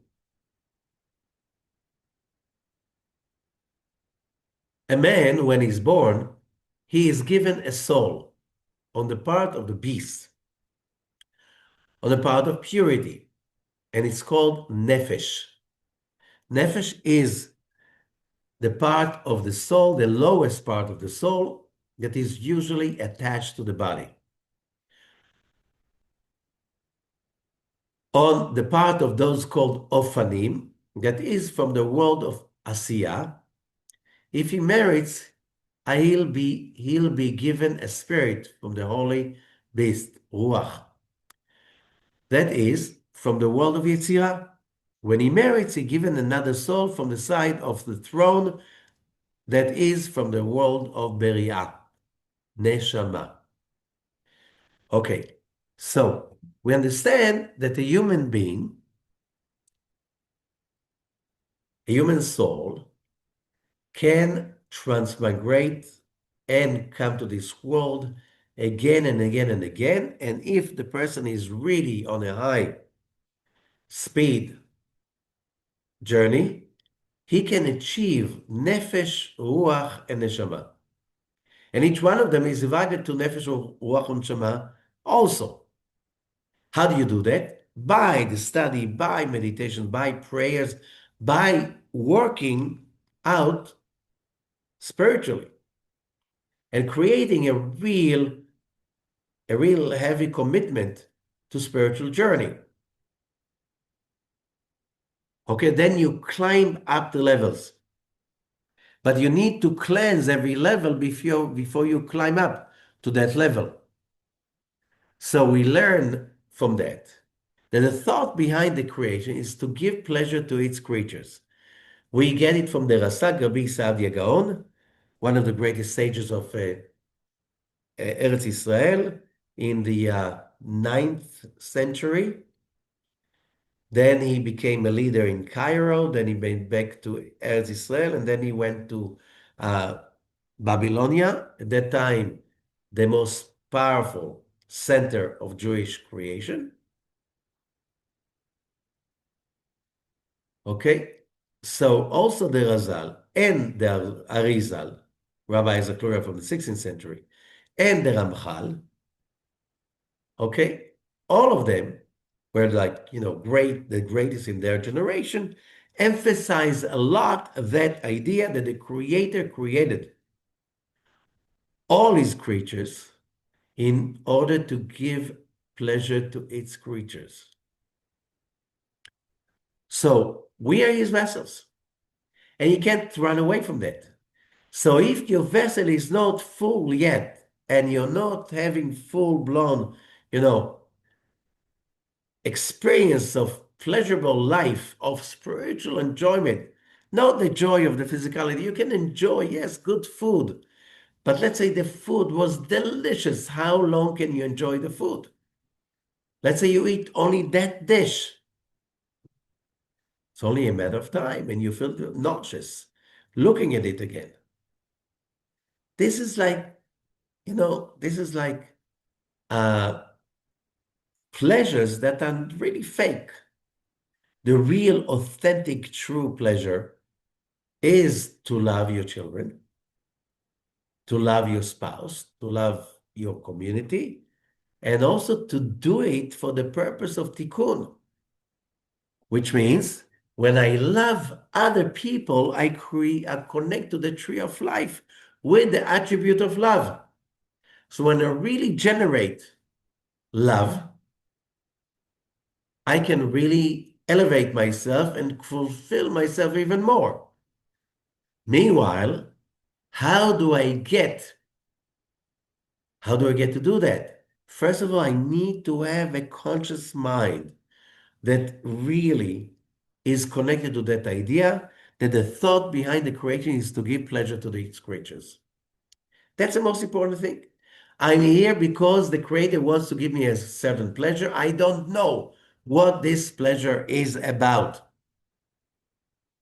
A man, when he's born, he is given a soul on the part of the beast, on the part of purity, and it's called nefesh. Nefesh is the part of the soul, the lowest part of the soul, that is usually attached to the body. On the part of those called ofanim, that is from the world of Asiya, if he marries, he'll be given a spirit from the holy beast, Ruach. That is from the world of Yetzirah. When he marries, he's given another soul from the side of the throne that is from the world of Beriah, Neshama. Okay, so we understand that a human being, a human soul, can transmigrate and come to this world again and again and again. And if the person is really on a high speed journey, he can achieve nefesh, ruach, and neshama. And each one of them is divided to nefesh, ruach, and neshama also. How do you do that? By the study, by meditation, by prayers, by working out spiritually and creating a real heavy commitment to spiritual journey. Okay, then you climb up the levels. But you need to cleanse every level before you climb up to that level. So we learn from that the thought behind the creation is to give pleasure to its creatures. We get it from the Rasag Rabbi Saadia Gaon, one of the greatest sages of Eretz Israel in the 9th century. Then he became a leader in Cairo. Then he went back to Eretz Israel, and then he went to Babylonia. At that time, the most powerful center of Jewish creation. Okay, so also the Razal and the Arizal, Rabbi Zakluria from the 16th century, and the Ramchal, okay, all of them were like, the greatest in their generation, emphasize a lot of that idea that the Creator created all his creatures in order to give pleasure to its creatures. So we are his vessels, and you can't run away from that. So if your vessel is not full yet, and you're not having full-blown, you know, experience of pleasurable life, of spiritual enjoyment, not the joy of the physicality. You can enjoy, yes, good food, but let's say the food was delicious. How long can you enjoy the food? Let's say you eat only that dish. It's only a matter of time and you feel nauseous looking at it again. This is like, this is like uh, pleasures that are really fake. The real, authentic, true pleasure is to love your children, to love your spouse, to love your community, and also to do it for the purpose of tikkun, which means when I love other people, I connect to the tree of life with the attribute of love. So when I really generate love, I can really elevate myself and fulfill myself even more. Meanwhile, how do I get How do I get to do that? First of all, I need to have a conscious mind that really is connected to that idea that the thought behind the creation is to give pleasure to its creatures. That's the most important thing. I'm here because the creator wants to give me a certain pleasure. I don't know what this pleasure is about.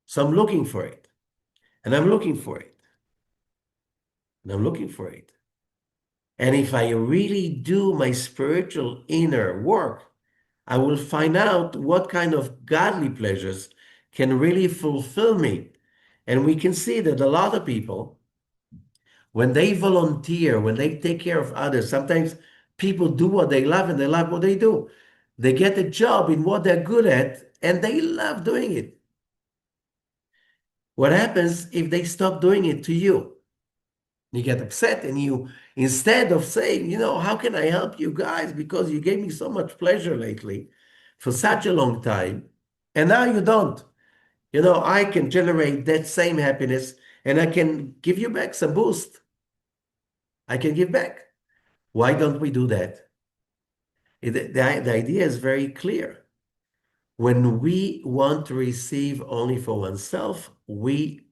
So I'm looking for it, and I'm looking for it, and I'm looking for it. And if I really do my spiritual inner work, I will find out what kind of godly pleasures can really fulfill me. And we can see that a lot of people, when they volunteer, when they take care of others, sometimes people do what they love and they love what they do. They get a job in what they're good at and they love doing it. What happens if they stop doing it to you? You get upset and you, instead of saying, how can I help you guys? Because you gave me so much pleasure lately for such a long time, and now you don't. I can generate that same happiness and I can give you back some boost. I can give back. Why don't we do that? The idea is very clear. When we want to receive only for oneself, we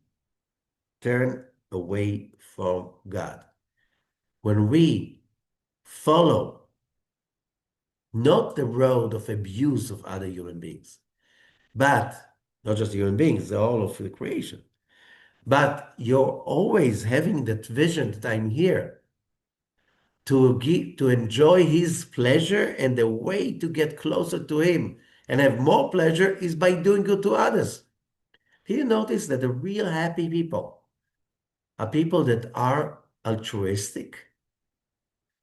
turn away from God. When we follow not the road of abuse of other human beings, but not just human beings, all of the creation, but you're always having that vision that I'm here to enjoy his pleasure, and the way to get closer to him and have more pleasure is by doing good to others. Do you notice that the real happy people are people that are altruistic,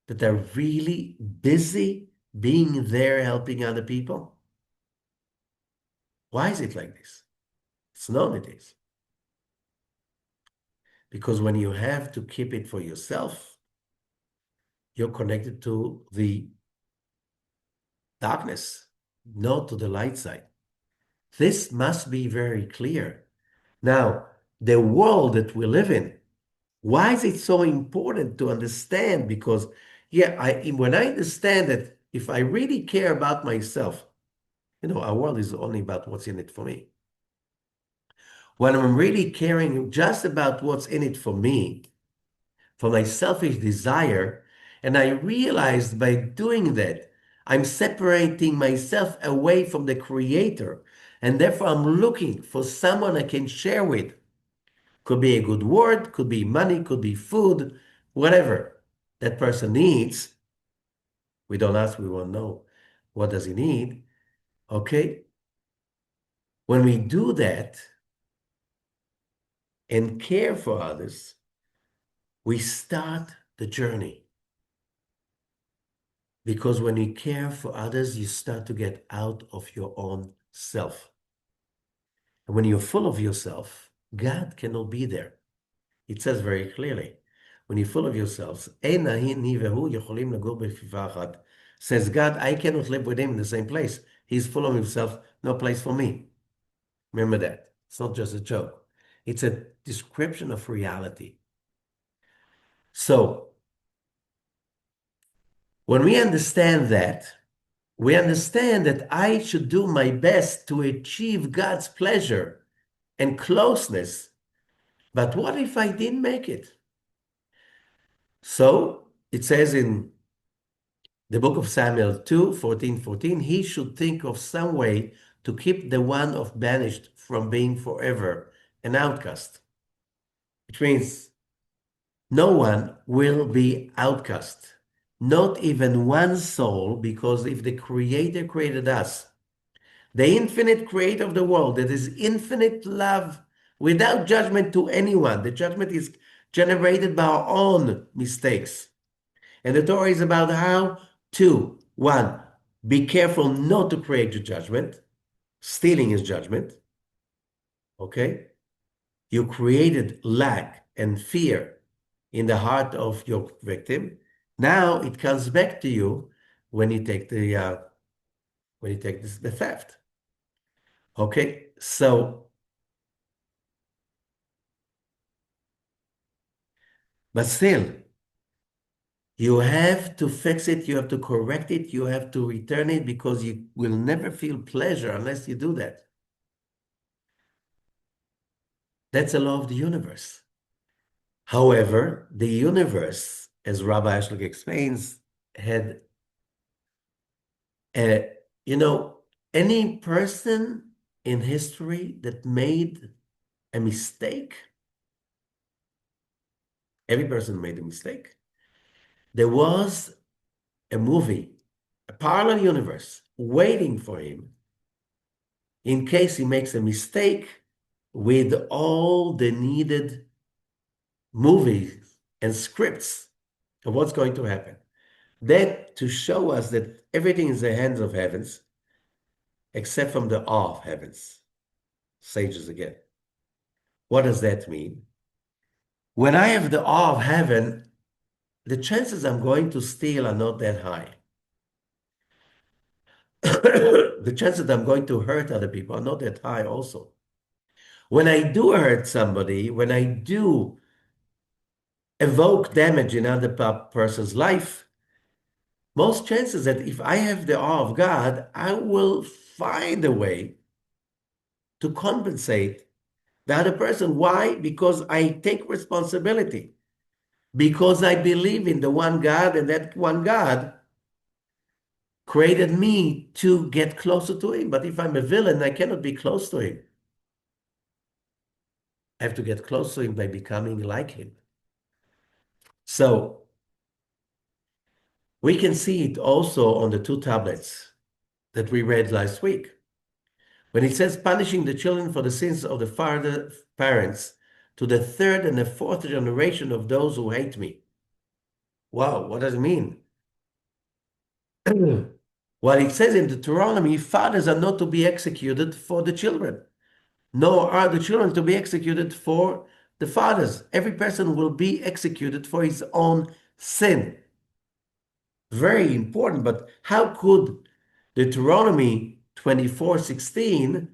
that are really busy being there helping other people? Why is it like this? It's known it is. Because when you have to keep it for yourself, you're connected to the darkness, not to the light side. This must be very clear. Now, the world that we live in, why is it so important to understand? Because, when I understand that if I really care about myself, our world is only about what's in it for me. When I'm really caring just about what's in it for me, for my selfish desire, and I realized by doing that, I'm separating myself away from the creator, and therefore I'm looking for someone I can share with. Could be a good word, could be money, could be food, whatever that person needs. We don't ask, we won't know. What does he need? Okay. When we do that and care for others, we start the journey. Because when you care for others, you start to get out of your own self. And when you're full of yourself, God cannot be there. It says very clearly, when you're full of yourselves, says God, I cannot live with him in the same place. He's full of himself, no place for me. Remember that. It's not just a joke. It's a description of reality. So when we understand that I should do my best to achieve God's pleasure and closeness. But what if I didn't make it? So it says in the book of Samuel 2:14, he should think of some way to keep the one of banished from being forever an outcast, which means no one will be outcast, not even one soul, because if the Creator created us, the infinite creator of the world, that is infinite love without judgment to anyone. The judgment is generated by our own mistakes. And the Torah is about how to, one, be careful not to create the judgment. Stealing is judgment. Okay? You created lack and fear in the heart of your victim. Now it comes back to you when you take the theft. Okay? So, but still, you have to fix it, you have to correct it, you have to return it because you will never feel pleasure unless you do that. That's a law of the universe. However, the universe, as Rabbi Ashlag explains, had a, any person in history that made a mistake, every person made a mistake. There was a movie, a parallel universe waiting for him in case he makes a mistake with all the needed movies and scripts of what's going to happen. That to show us that everything is in the hands of heavens, except from the awe of heavens. Sages again. What does that mean? When I have the awe of heaven, the chances I'm going to steal are not that high. The chances that I'm going to hurt other people are not that high also. When I do hurt somebody, when I do evoke damage in other person's life, most chances that if I have the awe of God, I will find a way to compensate the other person. Why? Because I take responsibility. Because I believe in the one God, and that one God created me to get closer to him. But if I'm a villain, I cannot be close to him. I have to get close to him by becoming like him. So we can see it also on the two tablets that we read last week. When it says punishing the children for the sins of the father parents to the third and the fourth generation of those who hate me. Wow, what does it mean? Well, it says in Deuteronomy, fathers are not to be executed for the children, nor are the children to be executed for the fathers. Every person will be executed for his own sin. Very important, but how could Deuteronomy 24:16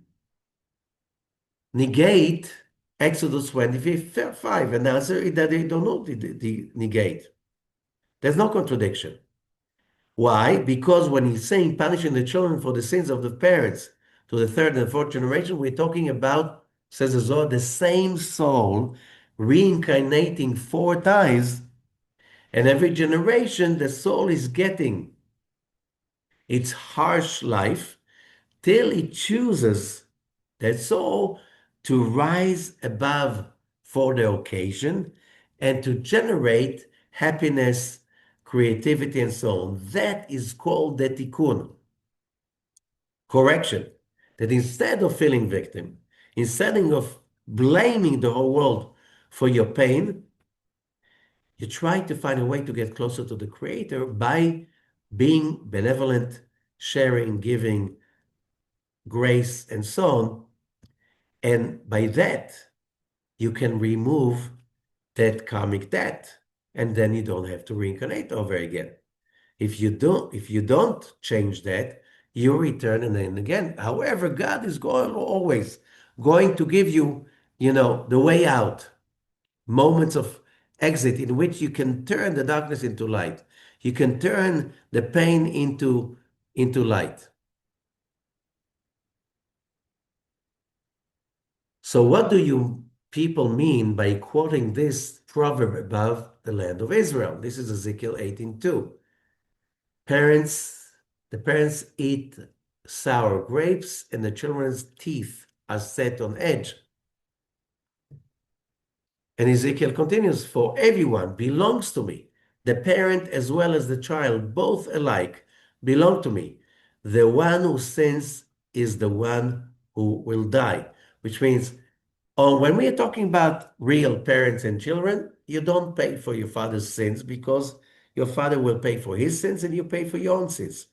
negate Exodus 25? And the answer is that they don't know the negate. There's no contradiction. Why? Because when he's saying punishing the children for the sins of the parents to the third and fourth generation, we're talking about, says the Zohar, the same soul reincarnating 4 times, and every generation the soul is getting its harsh life till it chooses that soul to rise above for the occasion and to generate happiness, creativity, and so on. That is called the tikkun, correction. That instead of feeling victim, instead of blaming the whole world for your pain, you try to find a way to get closer to the Creator by being benevolent, sharing, giving, grace, and so on. And by that, you can remove that karmic debt, and then you don't have to reincarnate over again. If you don't change that, you return and then again. However, God is always going to give you, the way out, moments of exit in which you can turn the darkness into light. You can turn the pain into light. So what do you people mean by quoting this proverb above the land of Israel? This is Ezekiel 18:2. Parents, the parents eat sour grapes, and the children's teeth are set on edge. And Ezekiel continues, for everyone belongs to me. The parent as well as the child, both alike, belong to me. The one who sins is the one who will die, which means when we are talking about real parents and children, you don't pay for your father's sins because your father will pay for his sins and you pay for your own sins.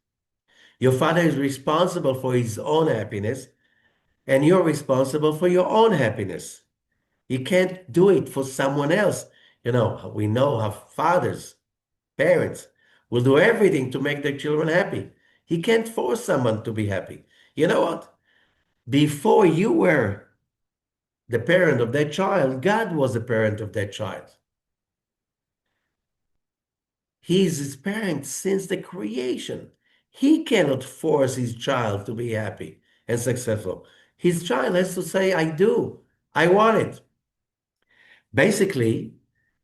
Your father is responsible for his own happiness and you're responsible for your own happiness. You can't do it for someone else. We know how fathers, parents will do everything to make their children happy. He can't force someone to be happy. You know what? Before you were the parent of that child, God was the parent of that child. He is his parent since the creation. He cannot force his child to be happy and successful. His child has to say, I do. I want it. Basically,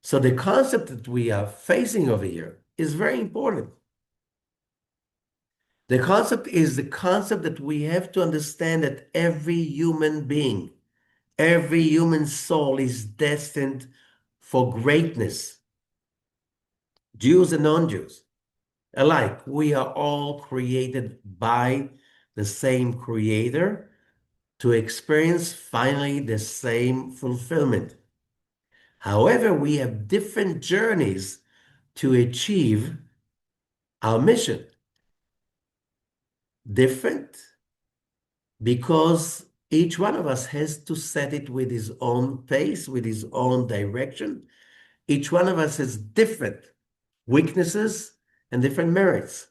so the concept that we are facing over here is very important. The concept is the concept that we have to understand that every human being, every human soul is destined for greatness. Jews and non-Jews alike, we are all created by the same creator to experience finally the same fulfillment. However, we have different journeys to achieve our mission. Different because each one of us has to set it with his own pace, with his own direction. Each one of us has different weaknesses and different merits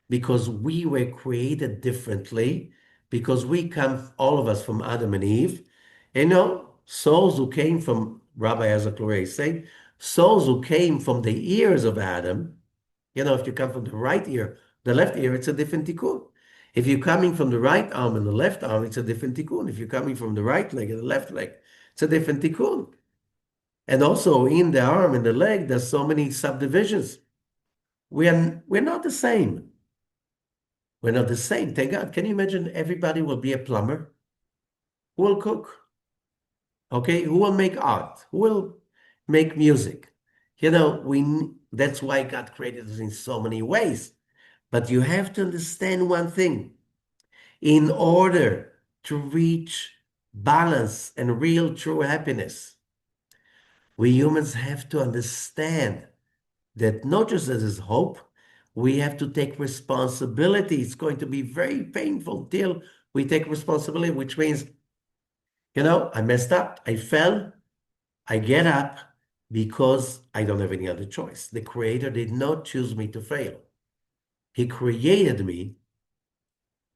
because we were created differently, because we come, all of us, from Adam and Eve. Souls who came from, Rabbi Azakluray said, souls who came from the ears of Adam, if you come from the right ear, the left ear, it's a different tikkun. If you're coming from the right arm and the left arm, it's a different tikkun. If you're coming from the right leg and the left leg, it's a different tikkun. And also in the arm and the leg, there's so many subdivisions. We're not the same. We're not the same. Thank God. Can you imagine everybody will be a plumber? Who will cook? Okay, who will make art? Who will make music? That's why God created us in so many ways. But you have to understand one thing. In order to reach balance and real true happiness, we humans have to understand that not just as is hope, we have to take responsibility. It's going to be very painful till we take responsibility, which means, I messed up, I fell, I get up because I don't have any other choice. The Creator did not choose me to fail. He created me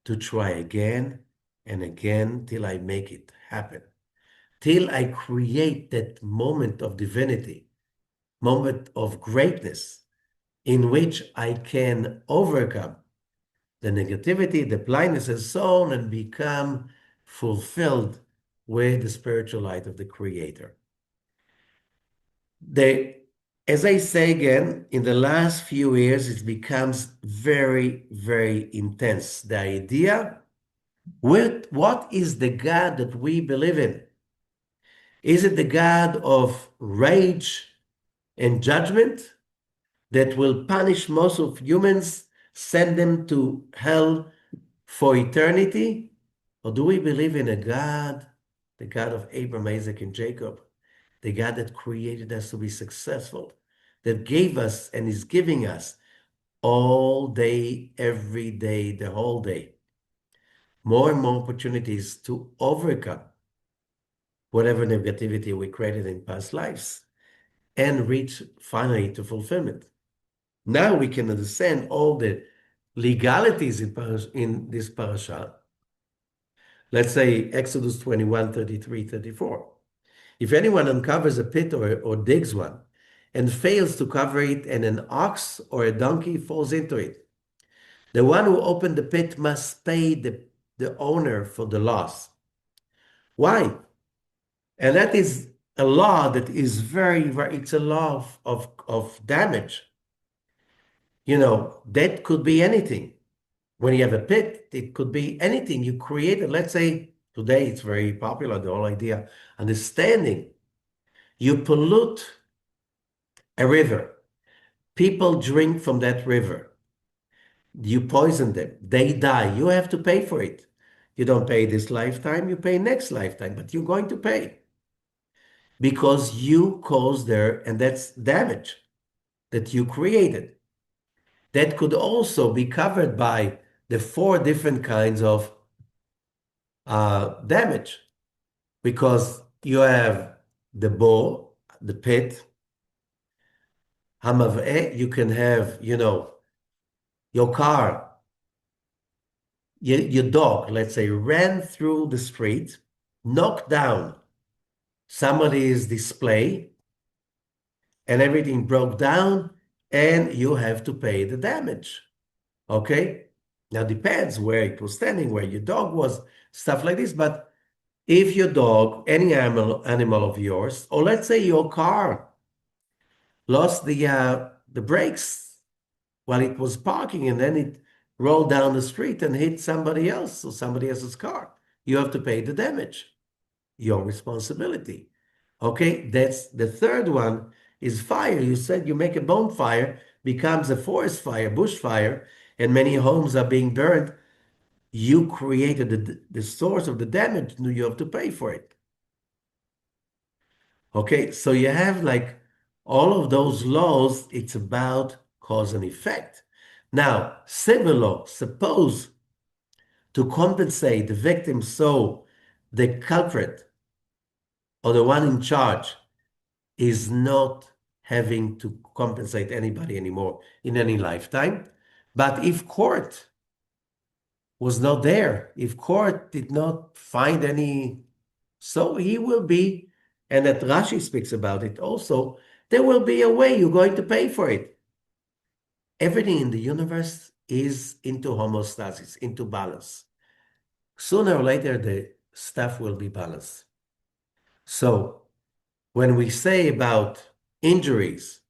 to try again and again till I make it happen, till I create that moment of divinity, moment of greatness in which I can overcome the negativity, the blindness, and so on, and become fulfilled with the spiritual light of the Creator. As I say again, in the last few years, it becomes very, very intense. The idea, what is the God that we believe in? Is it the God of rage and judgment that will punish most of humans, send them to hell for eternity? Or do we believe in a God, the God of Abraham, Isaac, and Jacob, the God that created us to be successful, that gave us and is giving us all day, every day, the whole day, more and more opportunities to overcome whatever negativity we created in past lives and reach finally to fulfillment? Now we can understand all the legalities in this parasha. Let's say Exodus 21, 33, 34. If anyone uncovers a pit or digs one, and fails to cover it, and an ox or a donkey falls into it. The one who opened the pit must pay the owner for the loss. Why? And that is a law that is it's a law of damage. That could be anything. When you have a pit, it could be anything you created. Let's say today it's very popular, the whole idea, understanding. You pollute a river. People drink from that river. You poison them. They die. You have to pay for it. You don't pay this lifetime, you pay next lifetime, but you're going to pay because you caused there, and that's damage that you created. That could also be covered by the four different kinds of damage, because you have the bow, the pit, hamaveh, you can have, your car, your dog, let's say, ran through the street, knocked down somebody's display, and everything broke down, and you have to pay the damage. Okay? Now, depends where it was standing, where your dog was, stuff like this. But if your dog, any animal of yours, or let's say your car lost the brakes while it was parking, and then it rolled down the street and hit somebody else or somebody else's car, you have to pay the damage. Your responsibility. Okay, that's the third one is fire. You said you make a bonfire, becomes a forest fire, bushfire, and many homes are being burned. You created the source of the damage, and you have to pay for it. Okay, so you have like all of those laws, it's about cause and effect. Now, civil law, suppose to compensate the victim so the culprit or the one in charge is not having to compensate anybody anymore in any lifetime. But if court was not there, if court did not find any, so he will be, and that Rashi speaks about it also, there will be a way you're going to pay for it. Everything in the universe is into homeostasis, into balance. Sooner or later, the stuff will be balanced. So when we say about injuries,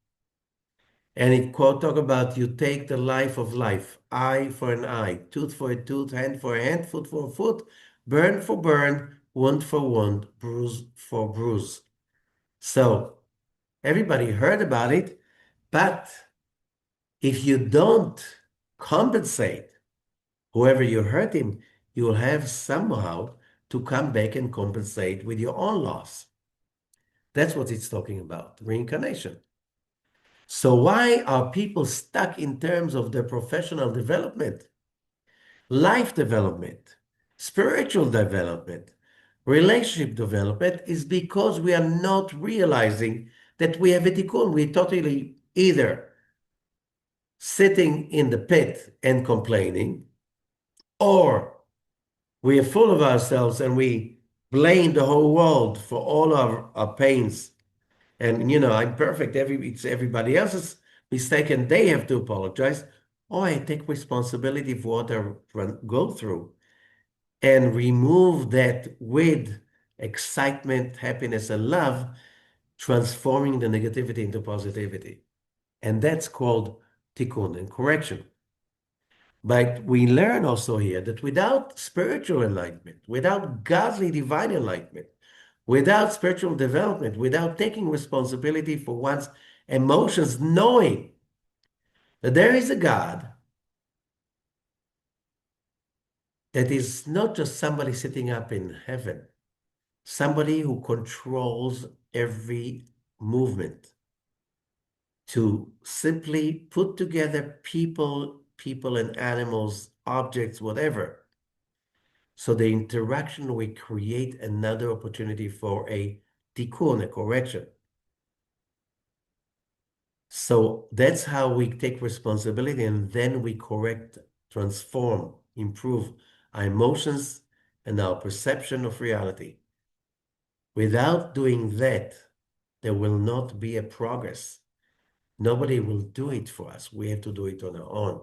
and it quote talk about you take the life of life, eye for an eye, tooth for a tooth, hand for a hand, foot for a foot, burn for burn, wound for wound, bruise for bruise. So everybody heard about it, but if you don't compensate whoever you hurt him, you'll have somehow to come back and compensate with your own loss. That's what it's talking about, reincarnation. So why are people stuck in terms of their professional development, life development, spiritual development, relationship development? Is because we are not realizing that we have a tikkun. We're totally either sitting in the pit and complaining, or we are full of ourselves and we blame the whole world for all our pains. And I'm perfect. It's everybody else's mistake, and they have to apologize. Or I take responsibility for what I go through and remove that with excitement, happiness, and love, transforming the negativity into positivity. And that's called tikkun and correction. But we learn also here that without spiritual enlightenment, without godly divine enlightenment, without spiritual development, without taking responsibility for one's emotions, knowing that there is a God that is not just somebody sitting up in heaven, somebody who controls every movement to simply put together people and animals, objects, whatever. So the interaction will create another opportunity for a tikkun, a correction. So that's how we take responsibility, and then we correct, transform, improve our emotions and our perception of reality. Without doing that, there will not be a progress. Nobody will do it for us. We have to do it on our own.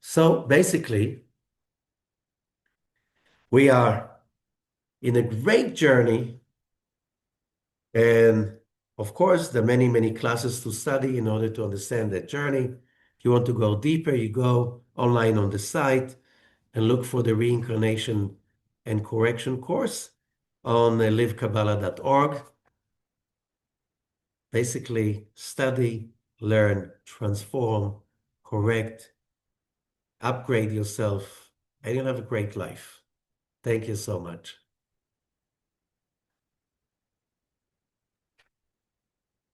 So basically, we are in a great journey. And of course, there are many, many classes to study in order to understand that journey. If you want to go deeper, you go online on the site and look for the reincarnation and correction course on livekabbalah.org. Basically, study, learn, transform, correct, upgrade yourself, and you'll have a great life. Thank you so much.